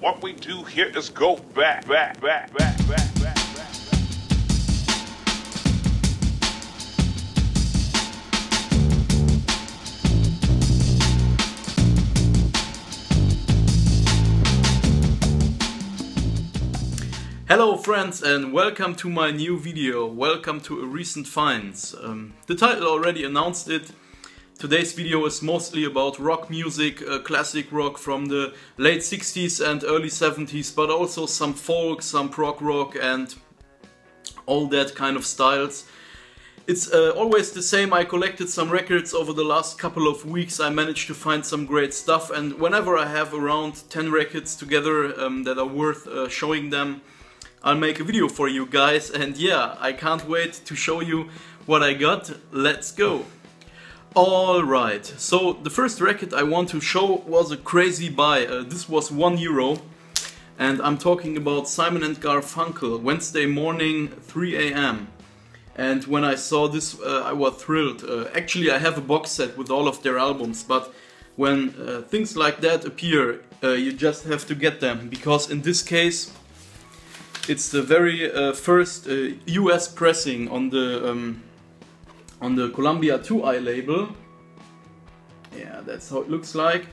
What we do here is go back. Hello friends and welcome to my new video. Welcome to a recent finds. The title already announced it. Today's video is mostly about rock music, classic rock from the late 60s and early 70s, but also some folk, some prog rock and all that kind of styles. It's always the same. I collected some records over the last couple of weeks. I managed to find some great stuff, and whenever I have around 10 records together that are worth showing them, I'll make a video for you guys. And yeah, I can't wait to show you what I got. Let's go! Alright, so the first record I want to show was a crazy buy. This was €1, and I'm talking about Simon and Garfunkel, Wednesday morning, 3 AM. And when I saw this, I was thrilled. Actually, I have a box set with all of their albums, but when things like that appear, you just have to get them, because in this case, it's the very first US pressing on the Columbia 2i label. Yeah, that's how it looks like.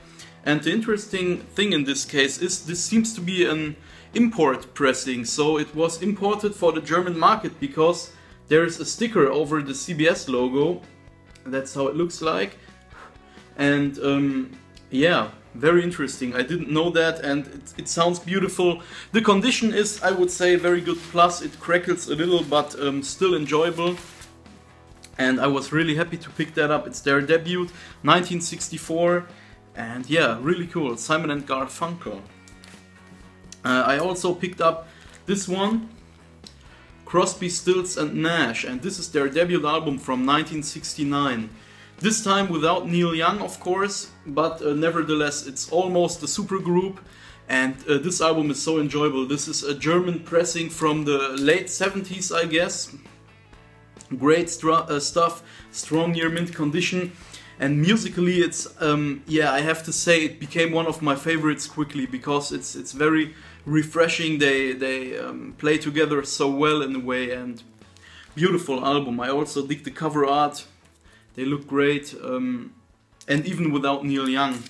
And the interesting thing in this case is this seems to be an import pressing. So it was imported for the German market because there is a sticker over the CBS logo. That's how it looks like. And yeah, very interesting. I didn't know that, and it sounds beautiful. The condition is, I would say, very good plus. It crackles a little, but still enjoyable. And I was really happy to pick that up. It's their debut, 1964, and yeah, really cool. Simon and Garfunkel. I also picked up this one, Crosby, Stills and Nash, and this is their debut album from 1969. This time without Neil Young, of course, but nevertheless it's almost a supergroup, and this album is so enjoyable. This is a German pressing from the late 70s, I guess. Great stuff, strong near mint condition, and musically it's yeah, I have to say it became one of my favorites quickly, because it's very refreshing. They play together so well in a way, and beautiful album. I also dig the cover art. They look great, and even without Neil Young,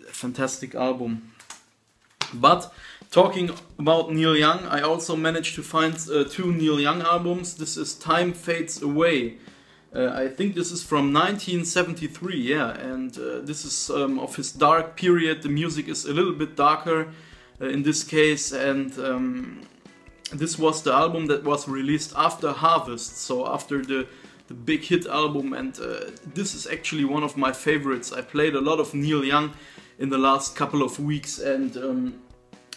fantastic album. But talking about Neil Young, I also managed to find two Neil Young albums. This is Time Fades Away. I think this is from 1973, yeah, and this is of his dark period. The music is a little bit darker in this case, and this was the album that was released after Harvest, so after the big hit album, and this is actually one of my favorites. I played a lot of Neil Young in the last couple of weeks, and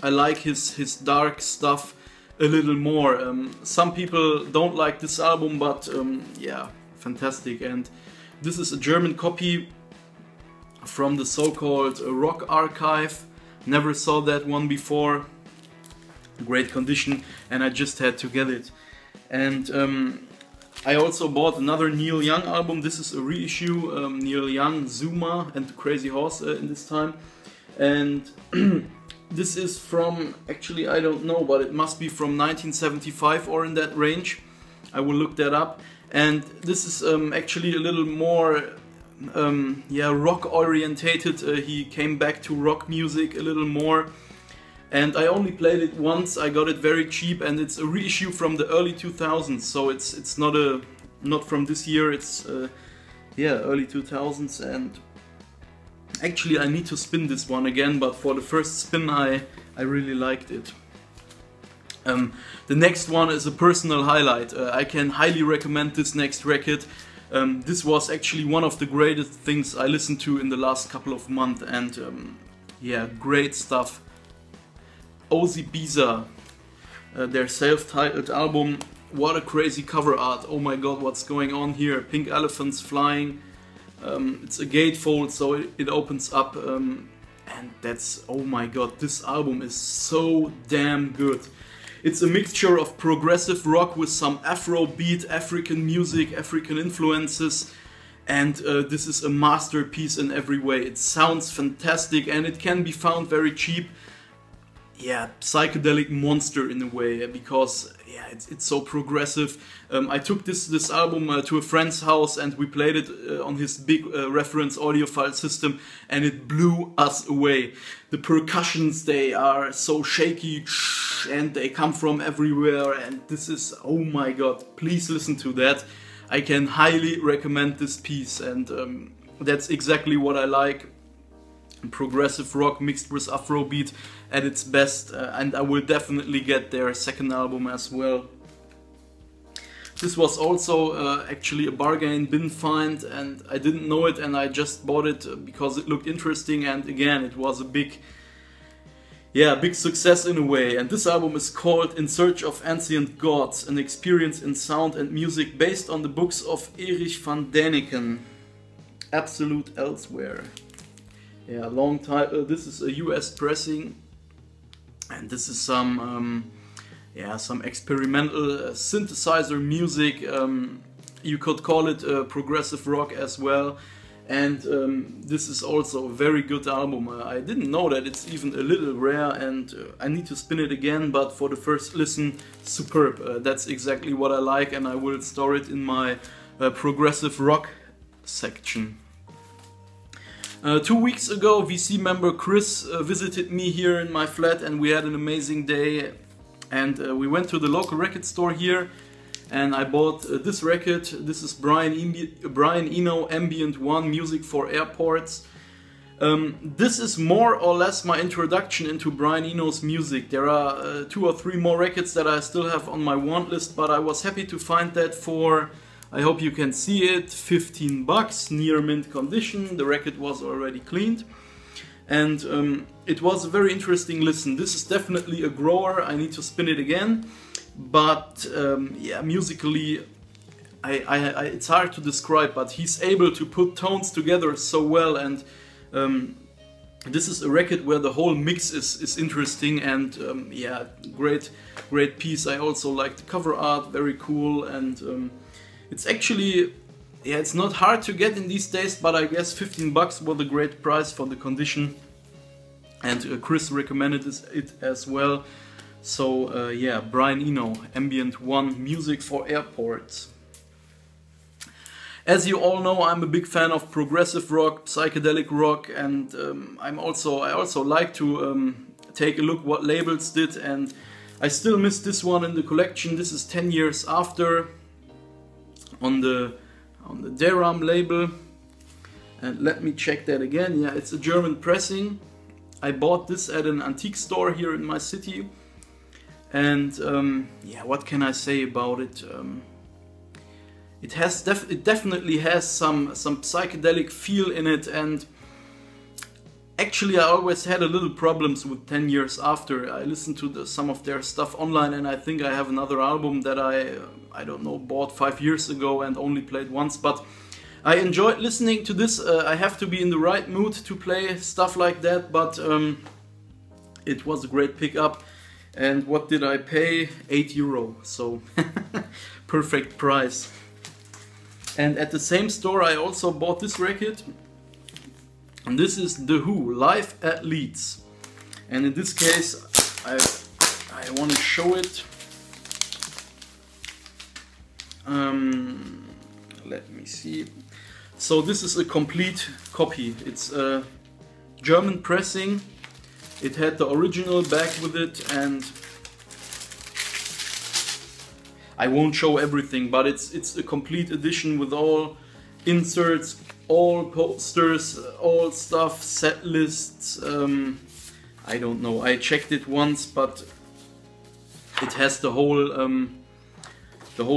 I like his dark stuff a little more. Some people don't like this album, but yeah, fantastic. And this is a German copy from the so-called Rock Archive. Never saw that one before. Great condition, and I just had to get it. And I also bought another Neil Young album. This is a reissue, Neil Young, Zuma and the Crazy Horse in this time. And this is from, actually I don't know, but it must be from 1975 or in that range. I will look that up. And this is actually a little more yeah, rock orientated. He came back to rock music a little more. And I only played it once. I got it very cheap, and it's a reissue from the early 2000s. So it's not from this year. It's yeah, early 2000s. And actually I need to spin this one again, but for the first spin I really liked it. The next one is a personal highlight. I can highly recommend this next record. This was actually one of the greatest things I listened to in the last couple of months, and yeah, great stuff. Ozzy Biza, their self-titled album. What a crazy cover art. Oh my god, what's going on here? Pink elephants flying. It's a gatefold, so it opens up, and that's, oh my god, this album is so damn good. It's a mixture of progressive rock with some Afrobeat, African music, African influences, and this is a masterpiece in every way. It sounds fantastic, and it can be found very cheap. yeah, psychedelic monster in a way, because yeah, it's so progressive. I took this album to a friend's house and we played it on his big reference audiophile system, and it blew us away. The percussions, they are so shaky and they come from everywhere, and this is, oh my god, please listen to that. I can highly recommend this piece, and that's exactly what I like. Progressive rock mixed with Afrobeat at its best, and I will definitely get their second album as well. This was also actually a bargain bin find, and I didn't know it, and I just bought it because it looked interesting, and again it was a big success in a way. And this album is called In Search of Ancient Gods, an experience in sound and music based on the books of Erich van Däniken. Absolute Elsewhere. Yeah, long title. This is a US pressing, and this is some experimental synthesizer music. You could call it progressive rock as well, and this is also a very good album. I didn't know that it's even a little rare, and I need to spin it again, but for the first listen, superb. That's exactly what I like, and I will store it in my progressive rock section. 2 weeks ago, VC member Chris visited me here in my flat, and we had an amazing day. And we went to the local record store here, and I bought this record. This is Brian Eno Ambient 1 Music for Airports. This is more or less my introduction into Brian Eno's music. There are 2 or 3 more records that I still have on my want list, but I was happy to find that for, I hope you can see it, 15 bucks, near mint condition. The record was already cleaned, and it was a very interesting listen. This is definitely a grower. I need to spin it again, but yeah, musically it's hard to describe, but he's able to put tones together so well, and this is a record where the whole mix is interesting, and yeah, great piece. I also like the cover art, very cool, and it's actually, yeah, it's not hard to get in these days, but I guess 15 bucks was a great price for the condition, and Chris recommended it as well. So yeah, Brian Eno, Ambient 1 Music for Airports. As you all know, I'm a big fan of progressive rock, psychedelic rock, and I also like to take a look what labels did, and I still miss this one in the collection. This is 10 years after, on the Deram label, and let me check that again. Yeah, it's a German pressing. I bought this at an antique store here in my city, and yeah, what can I say about it? It definitely has some psychedelic feel in it, and actually I always had a little problems with 10 years after. I listened to some of their stuff online, and I think I have another album that I don't know, bought 5 years ago and only played once, but I enjoyed listening to this. I have to be in the right mood to play stuff like that, but it was a great pickup. And what did I pay? €8, so perfect price. And at the same store I also bought this record, and this is The Who, Live at Leeds. And in this case I want to show it. Let me see. So this is a complete copy. It's a German pressing. It had the original back with it, and I won't show everything, but it's a complete edition with all inserts, all posters, all stuff, set lists. I don't know. I checked it once, but it has the whole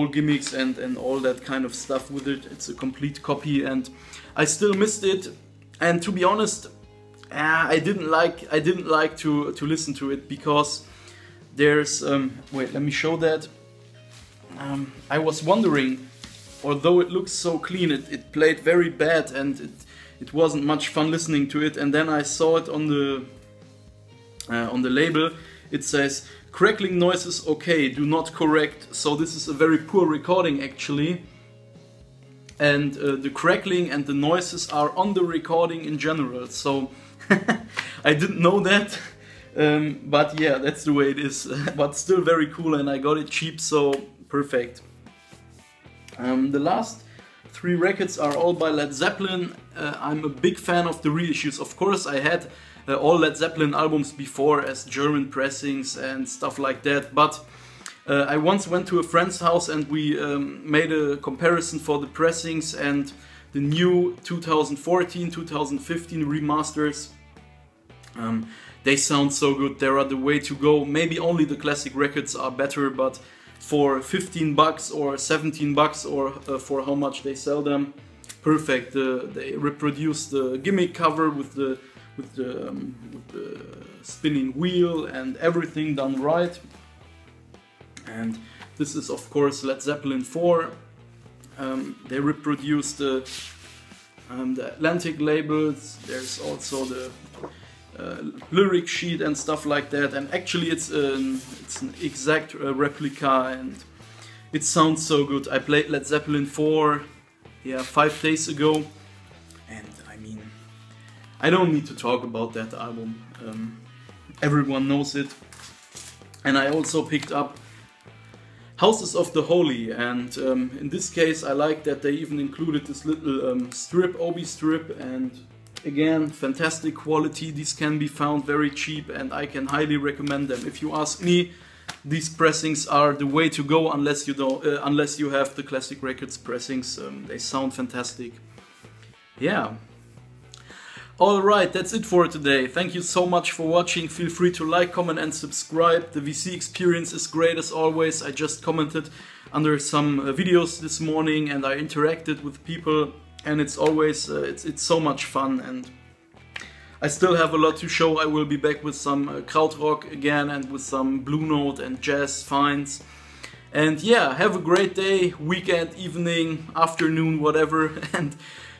gimmicks and all that kind of stuff with it. It's a complete copy, and I still missed it. And to be honest, I didn't like to listen to it, because there's wait, let me show that. I was wondering, although it looks so clean, it played very bad, and it wasn't much fun listening to it. And then I saw it on the label. It says crackling noises okay, do not correct. So this is a very poor recording actually, and the crackling and the noises are on the recording in general. So I didn't know that. But yeah, that's the way it is. But still very cool, and I got it cheap, so perfect. The last 3 records are all by Led Zeppelin. I'm a big fan of the reissues. Of course, I had all Led Zeppelin albums before as German pressings and stuff like that, but I once went to a friend's house and we made a comparison for the pressings and the new 2014, 2015 remasters. They sound so good, they are the way to go. Maybe only the classic records are better, but for 15 bucks or 17 bucks or for how much they sell them, perfect. They reproduce the gimmick cover with the spinning wheel and everything done right. And this is of course Led Zeppelin 4. They reproduce the Atlantic labels. There's also the lyric sheet and stuff like that, and actually it's an exact replica, and it sounds so good. I played Led Zeppelin 4 5 days ago, and I mean, I don't need to talk about that album, everyone knows it. And I also picked up Houses of the Holy, and in this case I like that they even included this little strip, obi strip, and again, fantastic quality. These can be found very cheap and I can highly recommend them. If you ask me, these pressings are the way to go unless you have the classic records pressings. They sound fantastic. Yeah. Alright, that's it for today. Thank you so much for watching. Feel free to like, comment and subscribe. The VC experience is great as always. I just commented under some videos this morning and I interacted with people. And it's always, it's so much fun, and I still have a lot to show. I will be back with some krautrock again and with some blue note and jazz finds. And yeah, have a great day, weekend, evening, afternoon, whatever, and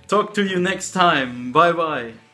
talk to you next time. Bye bye.